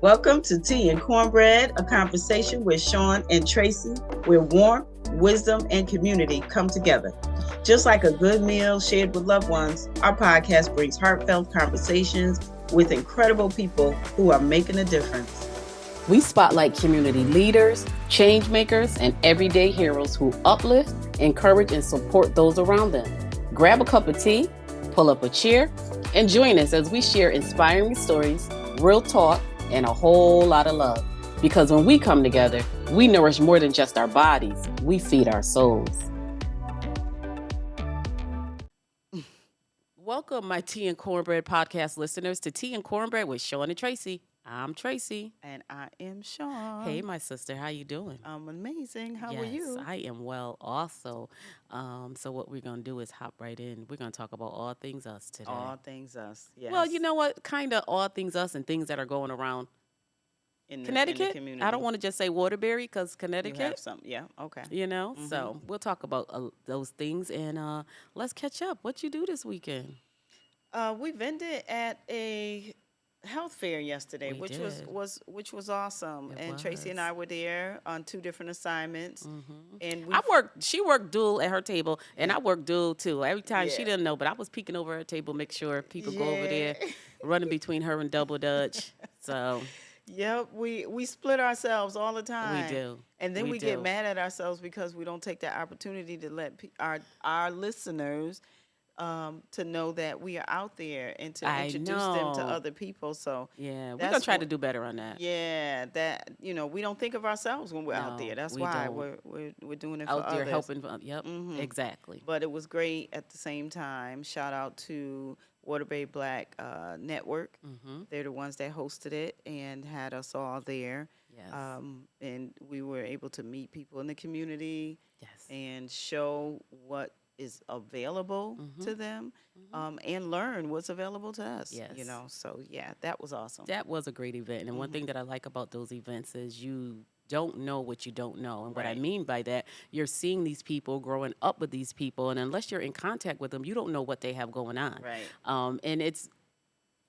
Welcome to Tea and Cornbread, a conversation with Sean and Tracy, where warmth, wisdom, and community come together. Just like a good meal shared with loved ones, our podcast brings heartfelt conversations with incredible people who are making a difference. We spotlight community leaders, change makers, and everyday heroes who uplift, encourage, and support those around them. Grab a cup of tea, pull up a chair, and join us as we share inspiring stories, real talk, and a whole lot of love. Because when we come together, we nourish more than just our bodies, we feed our souls. Welcome, my Tea and Cornbread podcast listeners, to Tea and Cornbread with Sean and Tracy. I'm Tracy. And I am Sean. Hey, my sister, how you doing? I'm amazing. How are Yes, you? I am well also. So what we're going to do is hop right in. We're going to talk about all things us today. All things us. Yes. Well, you know what? Kind of all things us and things that are going around in the Connecticut. community. I don't want to just say Waterbury because You Connecticut. have some. Yeah. Okay. You know, so we'll talk about those things and let's catch up. What you do this weekend? We vended at a health fair yesterday, We which did. which was awesome. It and Tracy and was. I were there on 2 different assignments. And we She worked dual at her table, and I worked dual too. Every time she Yeah. didn't know, but I was peeking over her table, make sure people go over there, Yeah. running between her and Double Dutch. So Yep, we split ourselves all the time. do. And then We we get do. mad at ourselves because we don't take that opportunity to let our listeners to know that we are out there and to I introduce them to know. other people. So yeah, we're that's gonna try to what- do better on that. yeah, that we don't think of ourselves when we're out No, there. That's we why don't. we're doing it for Out there others. helping. Yep, Mhm. exactly. But it was great at the same time. Shout out to Waterbury Black Network. Mm-hmm. They're the ones that hosted it and had us all there. Yes. And we were able to meet people in the community Yes. and show what is available Mhm. to them, and learn what's available to us. Yes. So yeah, that was awesome. That was a great event. And one thing that I like about those events is you don't know what you don't know. And what I Right. mean by that, you're seeing these people, growing up with these people, and unless you're in contact with them, you don't know what they have going on. Right. And it's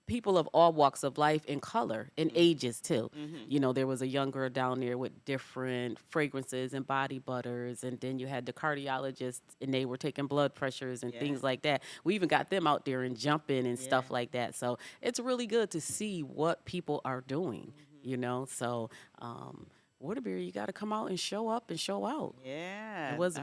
people of all walks of life and color and ages too. You know, there was a young girl down there with different fragrances and body butters, and then you had the cardiologists and they were taking blood pressures and Yeah. things like that. We even got them out there and jumping and stuff Yeah. like that. So it's really good to see what people are doing, you know. So Waterbury, you got to come out and show up and show out. Yeah. It was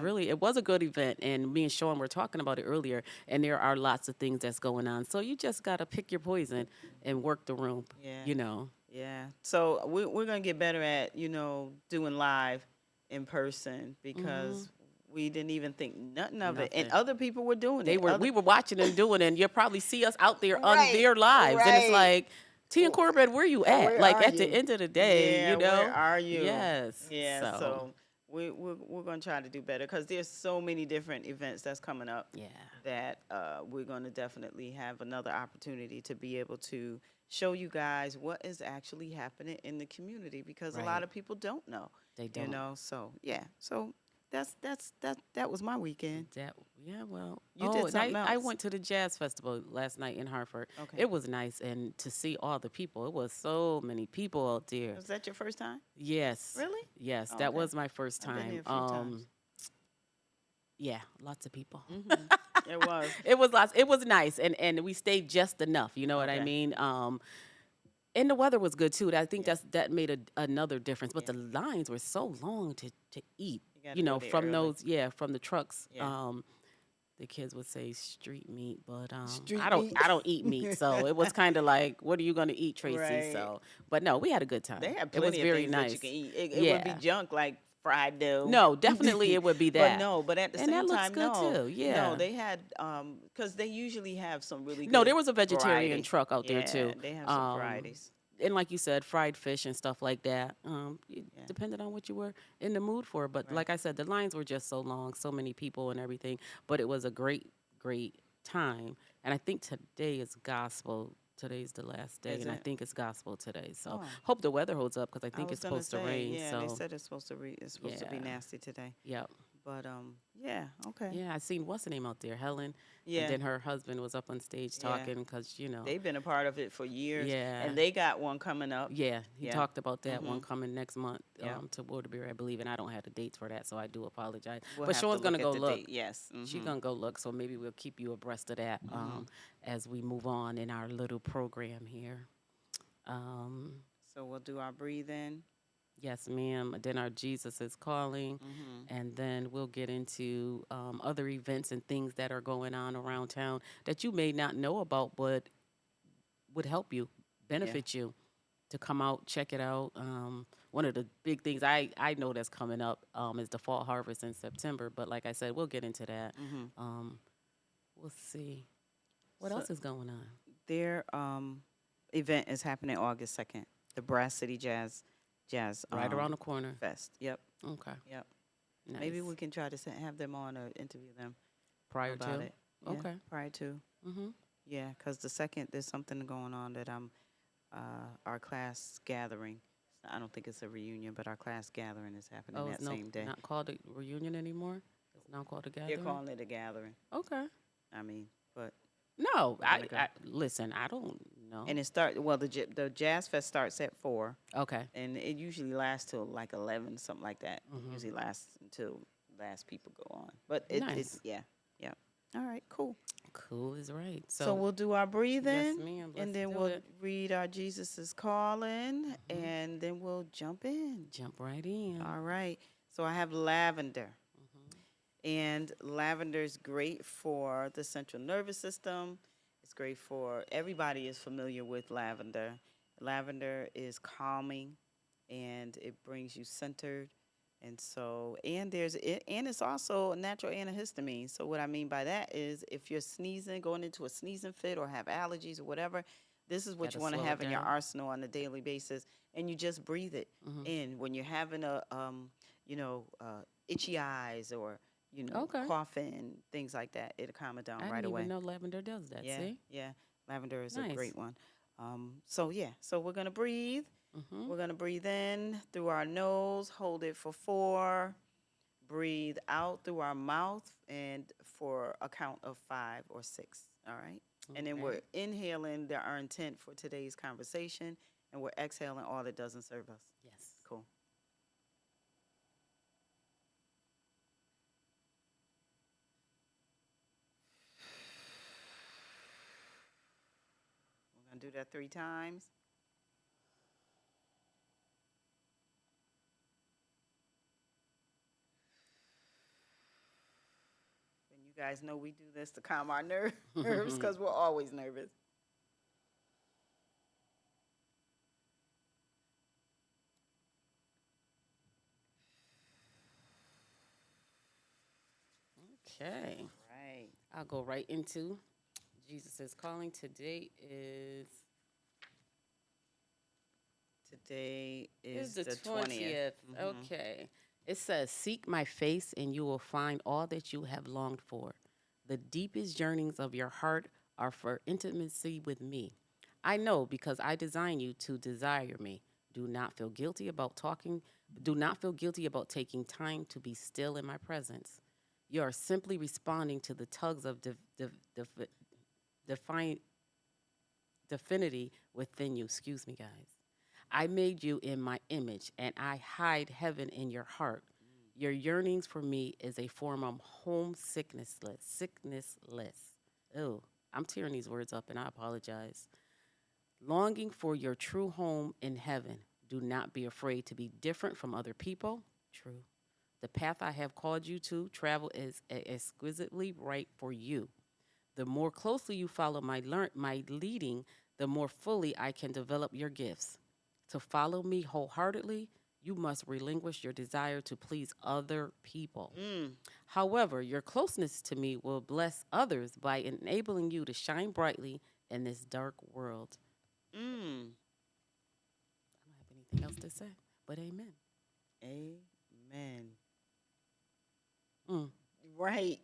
a good event, and me and Sean were talking about it earlier, and there are lots of things that's going on. So you just got to pick your poison and work the room, Yeah. you know. Yeah. So we're gonna get better at doing live in person because we didn't even think nothing of it, and Nothing. other people were doing They it. were Other- we were watching them doing it, and you'll probably see us out there on Right, their lives. And it's right. like, T and Cornbread, where you at? Where Like are at the you? end of the day, Yeah, you know. where are you? Yes. Yeah. So we're gonna try to do better because there's so many different events that's coming up. Yeah. That we're going to definitely have another opportunity to be able to show you guys what is actually happening in the community because a lot Right. of people don't know. They don't. So yeah. So that was my weekend. Well. You did and something I else. went to the jazz festival last night in Hartford. Okay. It was nice, and to see all the people. It was so many people out there. Was that your first time? Yes. Really? Yes, Oh, that okay. was my first I've been time. here a few times. Yeah, lots of people. It was. It was lots. It was nice, and we stayed just enough. You know what I Okay. mean? And the weather was good too. I think that made another difference. But Yeah. the lines were so long to eat. You gotta You know, go there from early. from the trucks. Yeah. The kids would say street meat, but Street I don't meat. I don't eat meat, so it was kind of like, what are you gonna eat, Tracy? Right. So, but no, we had a good time. They have It was plenty very of things nice. that you can eat. It would be Yeah. junk like fried dough. No, definitely it would be that. But at the And same that looks time, good no. too, yeah. No, they had because they usually have some really No, good there was a vegetarian variety. truck out there Yeah, too. They have some varieties. And like you said, fried fish and stuff like that. It Yeah. depended on what you were in the mood for. But Right. like I said, the lines were just so long, so many people and everything. But it was a great, great time. And I think today is gospel. Today's the last day, Is and I it? think it's gospel today. So Oh. hope the weather holds up because I I think was it's gonna supposed to say, rain. yeah, so they said it's supposed to be Yeah. nasty today. yep. But yeah, okay. Yeah, I seen what's the name out there, Helen, and Yeah, then her husband was up on stage yeah. talking because They've been a part of it for years, yeah, and they got one coming up. yeah, he Yeah. talked about that one Mhm. coming next month Yeah. to Waterbury, I believe, and I don't have the dates for that, so I do apologize. We'll But have to Sean's gonna look at go the date. look. Yes. She's Mhm. gonna go look, so maybe we'll keep you abreast of that Mhm. as we move on in our little program here. Um, So we'll do our breathe in. yes, ma'am. Then our Jesus is calling, Mhm. and then we'll get into other events and things that are going on around town that you may not know about, but would help you, Yeah. benefit you to come out, check it out. One of the big things I know that's coming up is the fall harvest in September. But like I said, we'll get into that. Mhm. Um, we'll see what So else is going on. their event is happening August 2nd. The Brass City Jazz Right around the corner. Fest. Yep. Okay, Yep. nice. Maybe we can try to have them on or interview them Prior about to. it. Yeah. Okay. Prior to. Mhm. Yeah, because the second there's something going on that our class gathering. I don't think it's a reunion, but our class gathering is happening Oh, that it's no same day. not called a reunion anymore. It's now called a They're gathering. calling it a gathering. Okay. I mean, but No, we're gonna go. I listen. I don't know. And it start well. The Jazz Fest starts at 4, Okay. and it usually lasts till like 11, something like that. It Mhm. usually lasts until last people go on. But it's Nice. yeah, yeah. All right, cool. Cool is right. So So we'll do our yes, breathing, ma'am. Let's and then do we'll it. read our Jesus is calling, Mhm. and then we'll jump in. Jump right in. All right. So I have lavender, Mhm. and lavender is great for the central nervous system. It's great for everybody is familiar with lavender. Lavender is calming, and it brings you centered. And so, and it's also a natural antihistamine. So what I mean by that is, if you're sneezing, going into a sneezing fit, or have allergies or whatever, this is what Gotta you want to slow it have in your down. arsenal on a daily basis, and you just breathe it Mhm. in when you're having a itchy eyes, or Okay. coughing, things like that. It'll calm it down I right didn't even away. know lavender does that. Yeah, See? yeah. Lavender is a Nice. great one. So yeah, so we're gonna breathe. Mhm. We're gonna breathe in through our nose, hold it for 4. Breathe out through our mouth, and for a count of 5 or 6. All right. And then Okay. we're inhaling our intent for today's conversation, and we're exhaling all that doesn't serve us. Yes. Cool. We're gonna do that 3 times. And you guys know we do this to calm our nerves because we're always nervous. Okay. Right. I'll go right into Jesus is calling. Today Is is the the 20th. 20th. Mm-hmm. Okay. It says, "Seek my face, and you will find all that you have longed for. The deepest yearnings of your heart are for intimacy with me. I know because I design you to desire me. Do not feel guilty about talking. Do not feel guilty about taking time to be still in my presence. You are simply responding to the tugs of define, divinity within you. Excuse me, guys. I made you in my image, and I hide heaven in your heart. Your yearnings for me is a form of sicknessless. Oh, I'm tearing these words up, and I apologize. Longing for your true home in heaven. Do not be afraid to be different from other people. True. The path I have called you to travel is exquisitely right for you. The more closely you follow my leading, the more fully I can develop your gifts. To follow me wholeheartedly, you must relinquish your desire to please other people. Mm. However, your closeness to me will bless others by enabling you to shine brightly in this dark world." Mm. I don't have anything else to say, but amen. Amen. Mm. Right.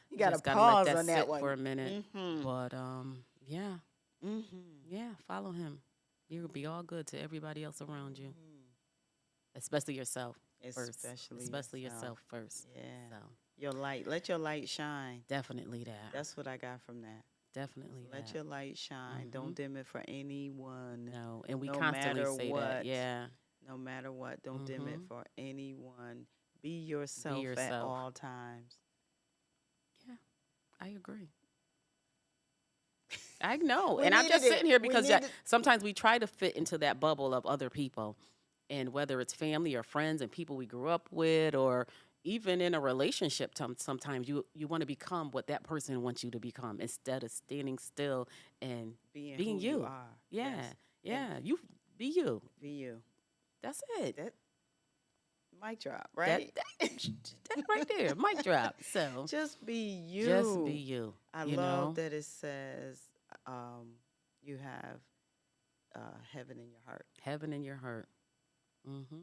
You got to Just gotta let pause that on that sit one. for a minute. Mm-hmm. But yeah, Mm-hmm. yeah, follow him. You'll be all good to everybody else around you. especially yourself first. Especially Especially yourself. yourself first. Yeah. So Your light. Let your light shine. definitely that. That's what I got from that. Definitely Let that. your light shine. Don't dim it for anyone. No, and we No constantly matter say that. what. Yeah. No matter what. Don't dim it for anyone. Be Be yourself at yourself. all times. Yeah, I agree. I know. We And I'm needed just it. sitting here We because yeah, needed. sometimes we try to fit into that bubble of other people. And whether it's family or friends and people we grew up with, or even in a relationship, sometimes you want to become what that person wants you to become instead of standing still and Being being who you you. are. Yeah. Yes. And Yeah. You be you. be you. That's it. That mic drop, That, right? that right there. Mic drop. So Just be you. just be you. I You love know? that it says um, you have heaven in your heart. Heaven in your heart. Mm-hmm.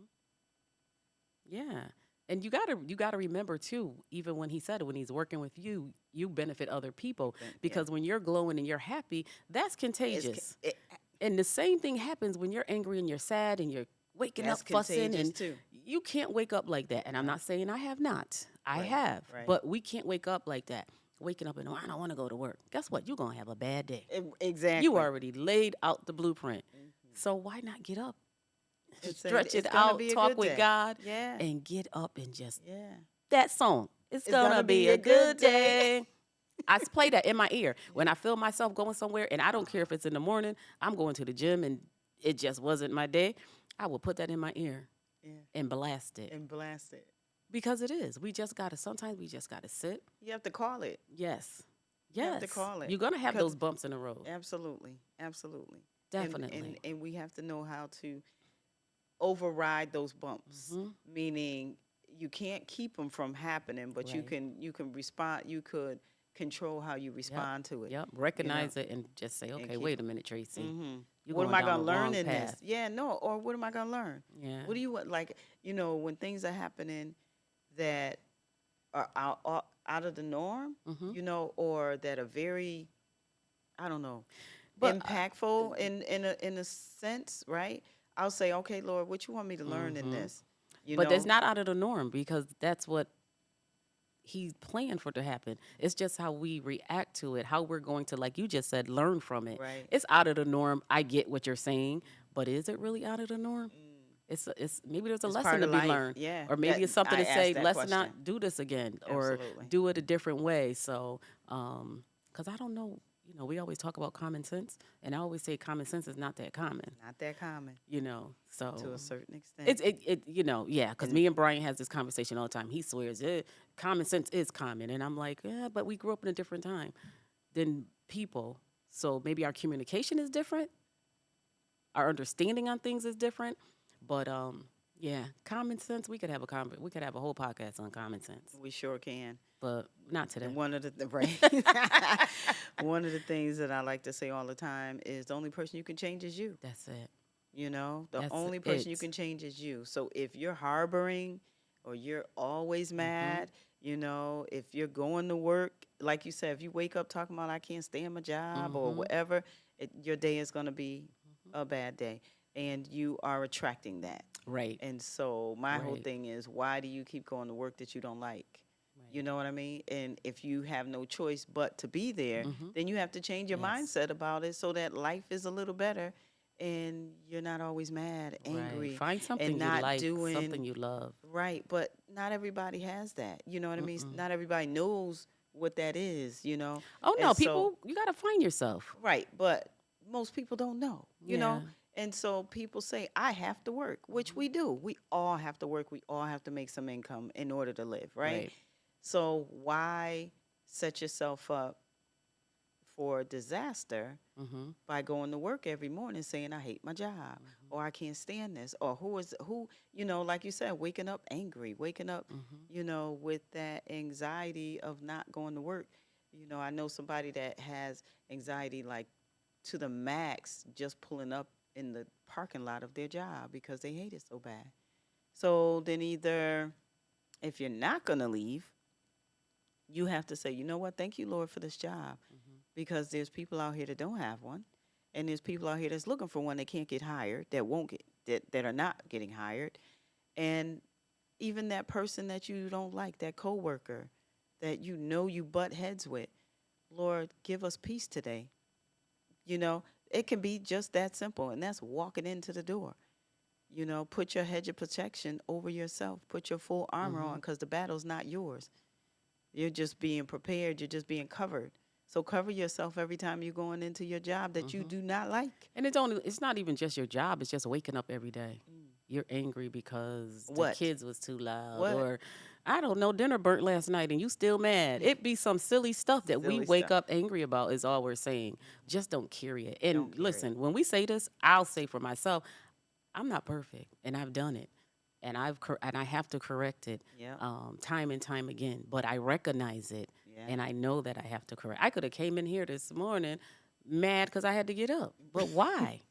Yeah. And you gotta remember too, even when he said it, when he's working with you, you benefit other people Yeah. because when you're glowing and you're happy, that's It's, contagious. it, And the same thing happens when you're angry and you're sad and you're waking that's up fussing contagious and too. you can't wake up like that. And I'm not saying I have not. I Right, have. right. But we can't wake up like that. Waking up and oh, I don't want to go to work. Guess what? You're gonna have a bad day. Exactly. You already laid out the blueprint. Mhm. So why not get up? It's Stretch it gonna out, be a talk good with day. God, Yeah. and get up and just Yeah. that song. It's It's gonna gonna be be a a good good day. Play that in my ear when Yeah. I feel myself going somewhere, and I don't care if it's in the morning. I'm going to the gym, and it just wasn't my day. I will put that in my ear Yeah. and blast it And blast it. because it is. We just gotta. Sometimes we just gotta sit. You have to call it. Yes, You have to yes. call it. You're gonna have Because those bumps in the road. absolutely. Absolutely. Definitely. And we have to know how to override those bumps, Hmm. meaning you can't keep them from happening, but Right. you can respond. You could control how you respond to it. Yep. You know, Recognize it and just say, and okay, keep. wait a minute, Tracy. Hmm. You're What am going I down gonna the learn wrong in this? path. Yeah, no. Or what am I gonna learn? Yeah. What do you want? Like, when things are happening that are out of the norm, Hmm. or that are very, I don't know, But impactful in a sense, right? I'll say, okay, Lord, what you want me to learn in hmm this? You but that's know, not out of the norm because that's what he's planned for it to happen. It's just how we react to it, how we're going to, like you just said, learn from it. right? It's out of the norm. I get what you're saying, but is it really out of the norm? It's maybe there's a It's lesson part to of be life. learned, Yeah, or maybe that it's something I to say. asked that Let's question. not do this again, or Absolutely, do it a different way. So, because I don't know, we always talk about common sense, and I always say common sense is not that common. not that common So to a certain extent. it's yeah, because And me and Brian has this conversation all the time. He swears common sense is common, and I'm like, yeah, but we grew up in a different time than people, so maybe our communication is different, our understanding on things is different, but yeah, common sense. We could have a whole podcast on common sense, we sure can. but not today. And one of the right, one of the things that I like to say all the time is the only person you can change is you. That's it. The That's only person you it. can change is you. So if you're harboring or you're always Hmm. mad, if you're going to work, like you said, if you wake up talking about I can't stand my job or Hmm. whatever, your day is going to be a bad day. And you are attracting that. Right. And so my whole Right. thing is, why do you keep going to work that you don't like? You Right. know what I mean? And if you have no choice but to be there, Hmm. then you have to change your Yes. mindset about it so that life is a little better and you're not always mad, Right. angry, Find and something you not like, doing something you love. right. But not everybody has that. You know what I mean? Mm-mm. Not everybody knows what that is. Oh And no, so, people, you got to find yourself. right. But most people don't know. Yeah. And so people say, I have to work, which we do. We all have to work. We all have to make some income in order to live, right? Right. So why set yourself up for disaster Mm-hmm. by going to work every morning saying I hate my job or I can't stand this or like you said, waking up angry, waking up, Mm-hmm. with that anxiety of not going to work. I know somebody that has anxiety like to the max just pulling up in the parking lot of their job because they hate it so bad. So then either if you're not going to leave, you have to say, you know what, thank you, Lord, for this job Mm-hmm. because there's people out here that don't have one, and there's people out here that's looking for one that can't get hired, that won't get that are not getting hired, And even that person that you don't like, that coworker that you know you butt heads with, Lord, give us peace today. You know, it can be just that simple, and that's walking into the door. You know, put your hedge of protection over yourself. Put your full armor on, because the battle's not yours. You're just being prepared. You're just being covered. So cover yourself every time you're going into your job that you do not like. And it's not even just your job, it's just waking up every day. You're angry because the What? kids was too loud, What? or I don't know, dinner burnt last night and you still mad. It be some silly stuff that we Silly wake stuff. up angry about is all we're saying. Just don't carry it. And Don't carry listen, when we say this, I'll say for myself, I'm not perfect and I've done it. And I have to correct it Yep. time and time again. But I recognize it, Yeah. and I know that I have to correct. I could have came in here this morning mad because I had to get up, but why?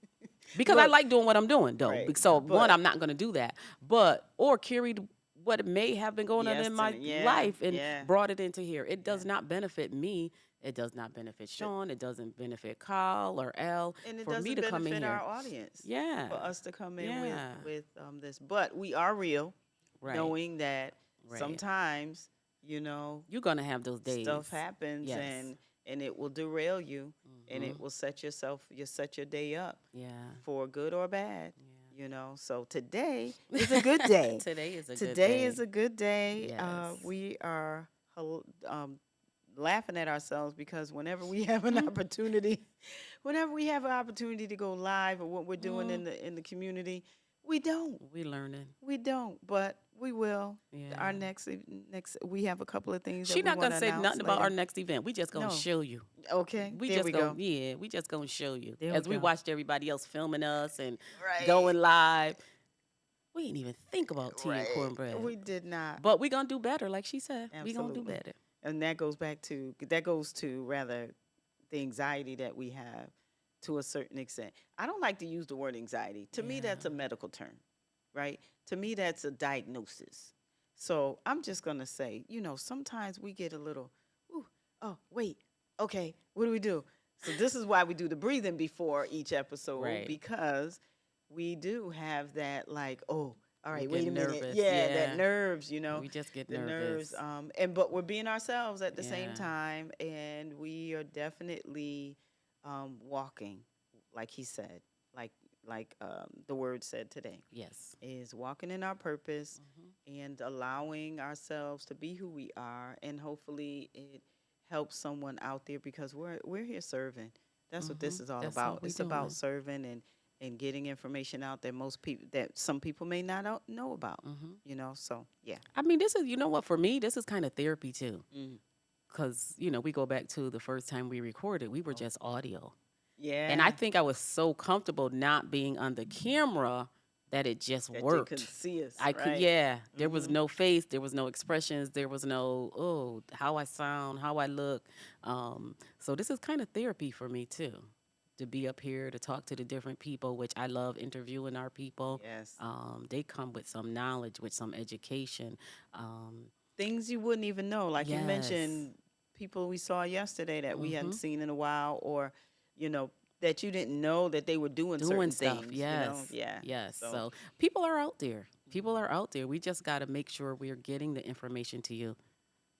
Because I Look, like doing what I'm doing, though. right, So one, but- I'm not going to do that. But or carry what may have been going on in my Yesterday, yeah, life and yeah. brought it into here. It does not benefit me. It does not benefit Sean. It doesn't benefit Kyle or Al And it for doesn't me to come in benefit here. our audience. Yeah. For us to come in Yeah. with this. But we are real, Right. knowing that Right. sometimes, you know, You're gonna have those days. stuff happens, Yes. and it will derail you, and it will set your day up Yeah. for good or bad. You know, so today is a good day. Today is a good Today day. is a good day. Yes. We are laughing at ourselves because whenever we have an opportunity, to go live or what we're doing in the community, we don't. We learning. We don't, but we will. Yeah. Our next we have a couple of things. She that we not gonna wanna say announce nothing about our later. next event. We just gonna No. show you. Okay, We there just we gonna go. yeah. We just gonna show you There as we we go. watched everybody else filming us and Right. going live. We didn't even think about tea and Right. cornbread. We did not. But we gonna do better, like she said. We gonna do Absolutely. better. And that goes to rather the anxiety that we have to a certain extent. I don't like to use the word anxiety. To me, that's a medical term, right? To me, that's a diagnosis. So I'm just gonna say, sometimes we get a little, ooh, oh, wait, okay, what do we do? So this is why we do the breathing before each episode, Right. because we do have that, like, oh, all right, We wait get a minute. nervous, Yeah, yeah. that nerves, We just get the nervous. nerves. But we're being ourselves at the same Yeah. time, and we are definitely walking, like he said, like the word said today, Yes. is walking in our purpose and allowing ourselves to be who we are, and hopefully it helps someone out there, because we're here serving. That's what this is all That's all about. we It's about doing. serving and getting information out that some people may not know about. So yeah. I mean, this is, you know what, for me, this is kind of therapy too. Mhm. Because, we go back to the first time we recorded, we were just audio. Yeah. And I think I was so comfortable not being on the camera that it just that worked. you could see us. I could, right? yeah. There was no face, there was no expressions, there was no, oh, how I sound, how I look. So this is kind of therapy for me too, to be up here to talk to the different people, which I love interviewing our people. Yes. They come with some knowledge, with some education. Things you wouldn't even know. Like you Yes. mentioned, people we saw yesterday that we hadn't seen in a while, or, that you didn't know that they were doing certain stuff. things. Yes. Yeah. Yes. So- So people are out there. People are out there. We just got to make sure we're getting the information to you.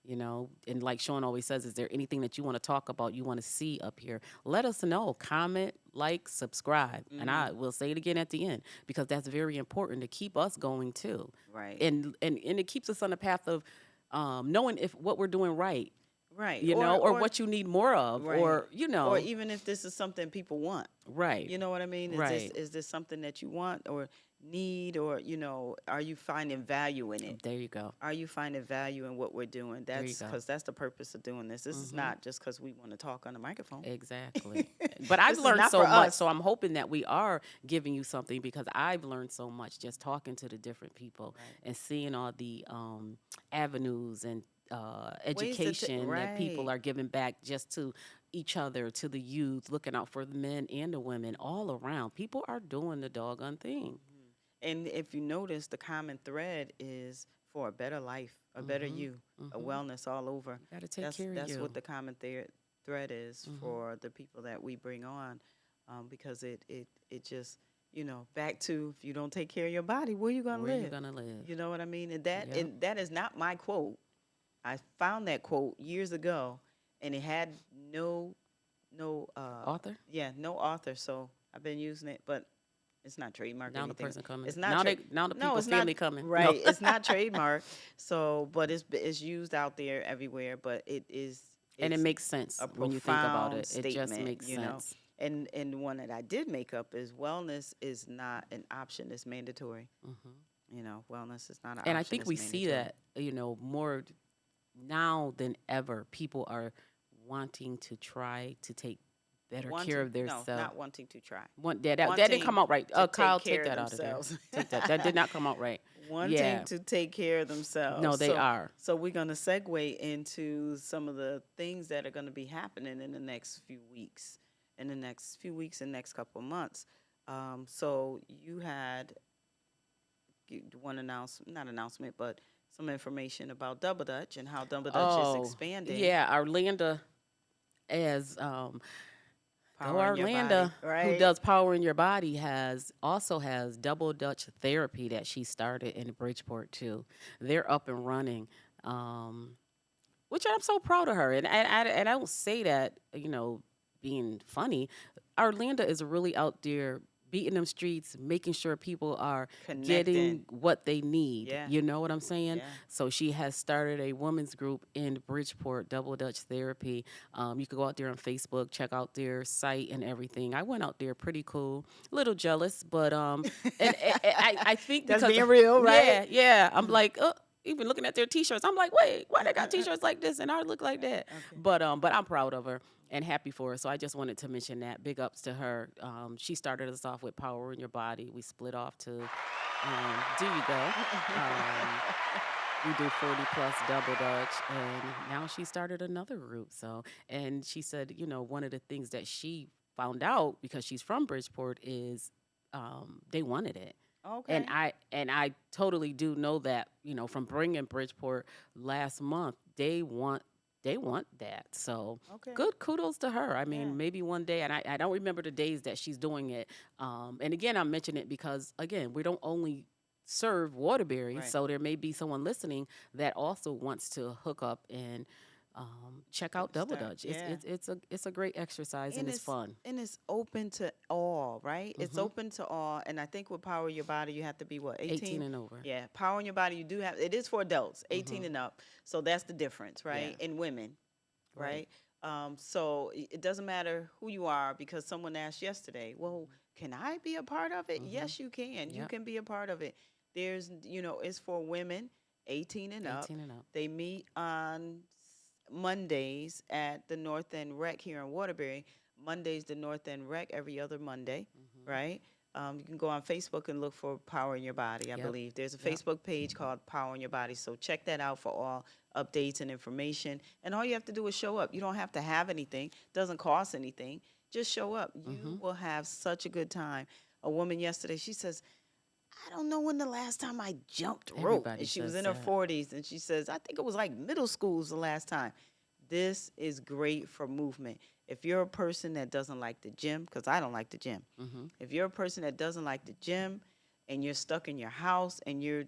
And like Sean always says, is there anything that you want to talk about, you want to see up here? Let us know. Comment, like, subscribe. And I will say it again at the end, because that's very important to keep us going too. Right. And it keeps us on the path of knowing if what we're doing right, Right. or what you need more of, Right. or, or even if this is something people want. right. You know what I mean? Right. Is this something that you want or need, or, are you finding value in it? There you go. Are you finding value in what we're doing? There you That's go. because that's the purpose of doing this. This is not just because we want to talk on the microphone. Exactly. But I've This is learned not so for much. us. So I'm hoping that we are giving you something, because I've learned so much just talking to the different people and seeing all the avenues and education that people right. are giving back just to each other, to the youth, looking out for the men and the women all around. People are doing the doggone thing. And if you notice, the common thread is for a better life, a better you, a wellness all over. Got to take That's care of that's you. what the common thread is for the people that we bring on, because it just, back to if you don't take care of your body, where you gonna Where you live? gonna live? You know what I mean? And Yep. that is not my quote. I found that quote years ago, and it had no Author. yeah, no author. So I've been using it, but it's not trademark or Now the anything. person coming. It's not Now the no, people it's not family coming. No. right. It's not trademark. So, but it's used out there everywhere. But And it it's makes sense a when you think about profound it. It just statement, makes sense. And the one that I did make up is wellness is not an option; it's mandatory. Wellness is not an And I option; think it's we see mandatory. that, more now than ever. People are wanting to try to take better care Wanting, of their no, self. not wanting to try. That didn't come Wanting out right. to Kyle, take take care of that out of there. themselves. Take that. That did not come out right. Wanting Yeah. to take care of No, themselves. they are. So we're going to segue into some of the things that are going to be happening in the next few weeks, and next couple of months. So you had one not announcement, but some information about Double Dutch and how Double Dutch is Oh, expanding. yeah. Arlinda, as Power in your body, Arlinda, who right? does Power in Your Body, has Double Dutch Therapy that she started in Bridgeport too. They're up and running, which I'm so proud of her. And I don't say that being funny. Arlinda is really out there beating them streets, making sure people are Connecting. getting what they need. Yeah. You know what I'm saying? Yeah. So she has started a women's group in Bridgeport, Double Dutch Therapy. You could go out there on Facebook, check out their site and everything. I went out there, pretty cool, a little jealous, but I think That's because being real, right? yeah, I'm like, even looking at their T-shirts, I'm like, wait, why they got T-shirts like this and I look like that? Okay. But I'm proud of her and happy for her. So I just wanted to mention that. Big ups to her. She started us off with Power in Your Body. We split off to Do You Go. We do 40 plus Double Dutch, and now she started another group. So, and she said, one of the things that she found out because she's from Bridgeport is they wanted it. Okay. And I totally do know that, from bringing Bridgeport last month, they want that. So Okay. good kudos to her. I mean, Yeah. maybe one day, and I don't remember the days that she's doing it. And again, I'm mentioning it because again, we don't only serve Waterbury, Right. so there may be someone listening that also wants to hook up and check out Double Start, Dutch. yeah. It's a great exercise and it's fun. And it's open to all, right? It's Mhm. open to all. And I think with Power Your Body, you have to be what, 18? 18 and over. Yeah, Power in Your Body, you do have, it is for adults, 18 Mhm. and up. So that's the difference, right? Yeah. And women, right? Right. So it doesn't matter who you are because someone asked yesterday, well, can I be a part of it? Mhm. Yes, you can. You Yep. can be a part of it. There's, it's for women 18 and up. 18 and up. They meet on Mondays at the North End Rec here in Waterbury. Monday's the North End Rec every other Monday, Mhm. right? You can go on Facebook and look for Power in Your Body, I Yep. believe. There's a Yep. Facebook page called Power in Your Body. So check that out for all updates and information. And all you have to do is show up. You don't have to have anything. Doesn't cost anything. Just show up. You Mhm. will have such a good time. A woman yesterday, she says, I don't know when the last time I jumped rope. Everybody And she was says in her that. 40s, and she says, I think it was like middle school's the last time. This is great for movement. If you're a person that doesn't like the gym, because I don't like the gym. Mhm. If you're a person that doesn't like the gym and you're stuck in your house and you're,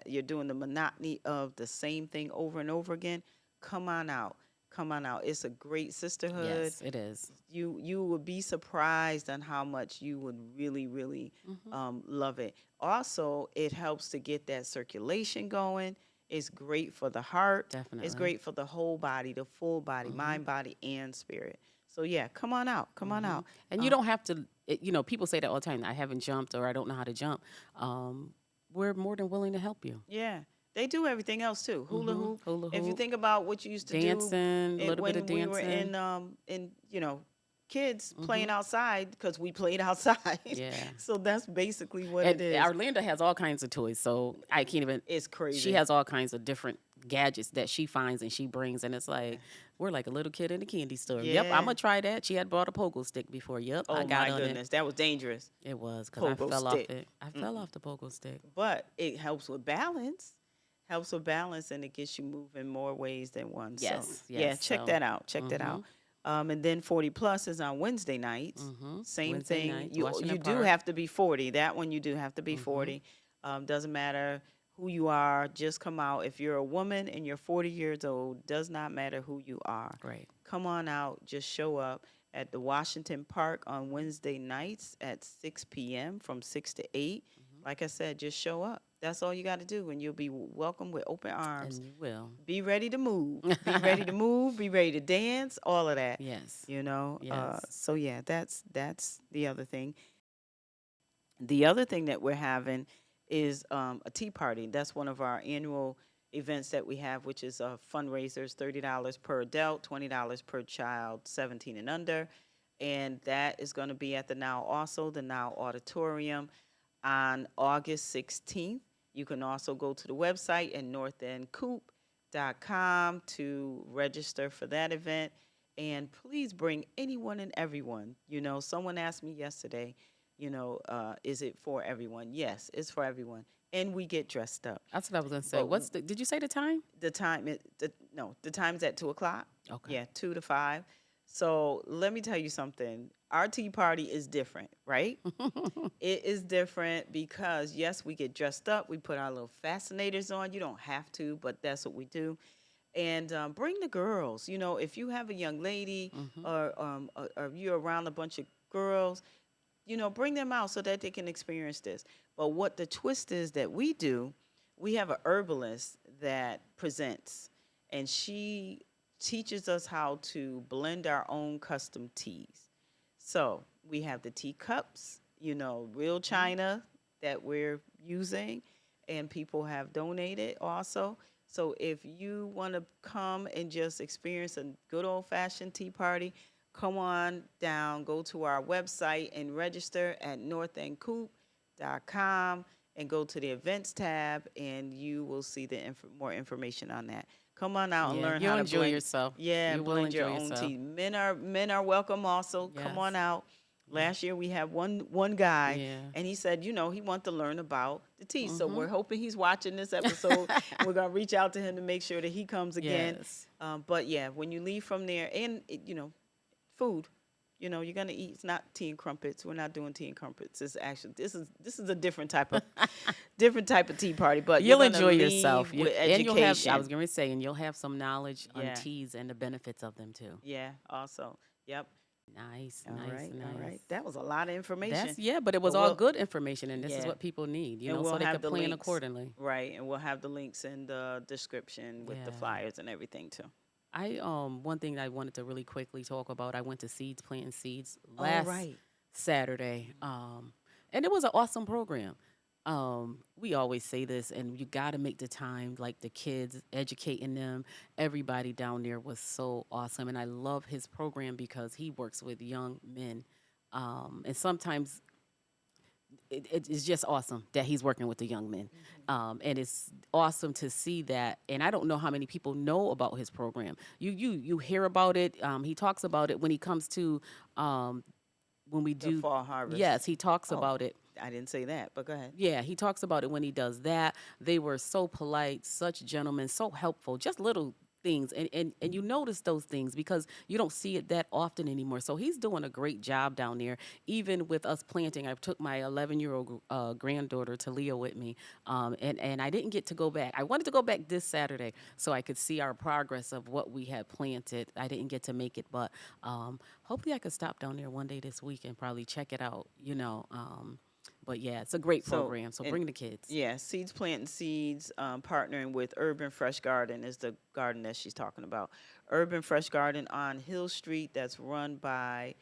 you're doing the monotony of the same thing over and over again, come on out. Come on out. It's a great sisterhood. Yes, it is. You would be surprised on how much you would really, really Mhm. love it. Also, it helps to get that circulation going. It's great for the heart. Definitely. It's great for the whole body, the full body, Mhm. mind, body, and spirit. So yeah, come on out. Come on Mhm. out. And you don't have to. People say that all the time. I haven't jumped or I don't know how to jump. We're more than willing to help you. Yeah. They do everything else too. Hula Mhm. hoop. Hula If you hoop, think about what you used to dancing, a do little bit when of we were dancing. in kids playing Mhm. outside because we played outside. Yeah. So that's basically what And it is. Orlando has all kinds of toys, so I can't even. It's crazy. She has all kinds of different gadgets that she finds and she brings, and it's like we're like a little kid in a candy store. Yep, Yeah. I'm gonna try that. She had bought a pogo stick before. Yep, I Oh got my on goodness, that was dangerous. it. It was because I Pogo fell stick. off it. I fell off the pogo stick. But it helps with balance. Helps with balance and it gets you moving more ways than one. Yes, So yeah, yes, check so, that out. Check that out. And then 40 plus is on Wednesday nights. Same Wednesday thing. nights, You Washington do Park. have to be 40. That one you do have to be 40. Doesn't matter who you are. Just come out. If you're a woman and you're 40 years old, does not matter who you are. Right. Come on out. Just show up at the Washington Park on Wednesday nights at 6 p.m. from 6 to 8. Like I said, just show up. That's all you got to do, and you'll be welcome with open arms. And you will. Be ready to move. Be ready to move. Be ready to dance. All of that. Yes. You know. Yes. So yeah, that's the other thing. The other thing that we're having is a tea party. That's one of our annual events that we have, which is fundraisers, $30 per adult, $20 per child, 17 and under. And that is going to be at the Now also, the Now Auditorium on August 16th. You can also go to the website at northendcoop.com to register for that event. And please bring anyone and everyone. You know, someone asked me yesterday, is it for everyone? Yes, it's for everyone. And we get dressed up. That's what I was gonna say. Did you say the time? The time, the time's at 2:00. Okay. Yeah, 2 to 5. So let me tell you something. Our tea party is different, right? It is different because, yes, we get dressed up. We put our little fascinators on. You don't have to, but that's what we do. And bring the girls. You know, if you have a young lady or you're around a bunch of girls, bring them out so that they can experience this. But what the twist is that we do, we have a herbalist that presents, and she teaches us how to blend our own custom teas. So we have the teacups, real china that we're using, and people have donated also. So if you want to come and just experience a good old-fashioned tea party, come on down, go to our website and register at northendcoop.com and go to the events tab, and you will see the more information on that. Come on out and learn you'll how to enjoy blend yourself. Yeah, You will blend your enjoy own yourself. tea. Men are welcome also. Come on Yes. out. Last year we had one guy, Yeah. and he said, he wanted to learn about the tea. So we're hoping he's watching this episode. We're gonna reach out to him to make sure that he comes again. Yes. But yeah, when you leave from there, and food, you're gonna eat. It's not tea and crumpets. We're not doing tea and crumpets. It's actually this is a different type of tea party. But You'll you're gonna enjoy leave yourself. with And you'll have. education. I was going to say, and you'll have some knowledge on Yeah. teas and the benefits of them too. Yeah. Also. Yep. Nice, All nice, right. nice. All right. That was a lot of information. But it was But all we'll- good information, and this is Yeah. what people need, And so we'll they have can the plan links. accordingly. Right, and we'll have the links in the description with the Yeah. flyers and everything too. One thing I wanted to really quickly talk about. I went to Seeds Planting Seeds Oh, last right. Saturday, and it was an awesome program. We always say this, and you got to make the time, like the kids, educating them. Everybody down there was so awesome, and I love his program because he works with young men, and sometimes it's just awesome that he's working with the young men, and it's awesome to see that. And I don't know how many people know about his program. You hear about it. He talks about it when he comes to when we The do fall harvest. Yes, he talks Oh. about it. I didn't say that, but go ahead. Yeah, he talks about it when he does that. They were so polite, such gentlemen, so helpful, just little things. And you notice those things because you don't see it that often anymore. So he's doing a great job down there, even with us planting. I took my 11-year-old granddaughter, Talia, with me, and I didn't get to go back. I wanted to go back this Saturday so I could see our progress of what we had planted. I didn't get to make it, but hopefully I could stop down there one day this week and probably check it out, But yeah, it's a great program. So and- bring the kids. Yeah, Seeds Planting Seeds, partnering with Urban Fresh Garden is the garden that she's talking about. Urban Fresh Garden on Hill Street, that's run by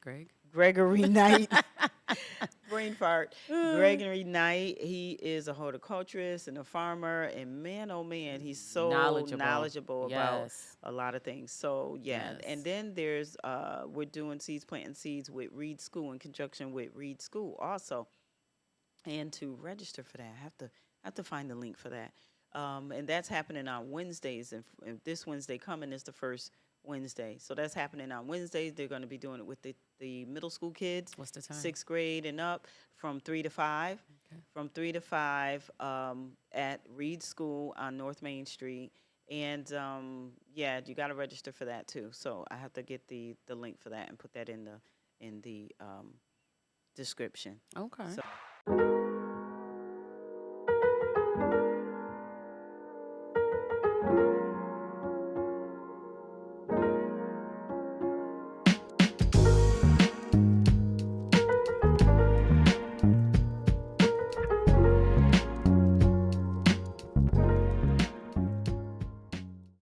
Greg? Gregory Knight. Brain fart. Gregory Knight. He is a horticulturist and a farmer, and man, oh man, he's so knowledgeable about Yes. a lot of things. So yeah, Yes. and then there's we're doing Seeds Planting Seeds with Reed School in conjunction with Reed School also. And to register for that, I have to find the link for that. And that's happening on Wednesdays, and this Wednesday coming is the first Wednesday. So that's happening on Wednesdays. They're going to be doing it with the middle school kids. What's the time? 6th grade and up from 3 to 5. Okay. From 3 to 5 at Reed School on North Main Street. And yeah, you got to register for that too. So I have to get the link for that and put that in the description. Okay. So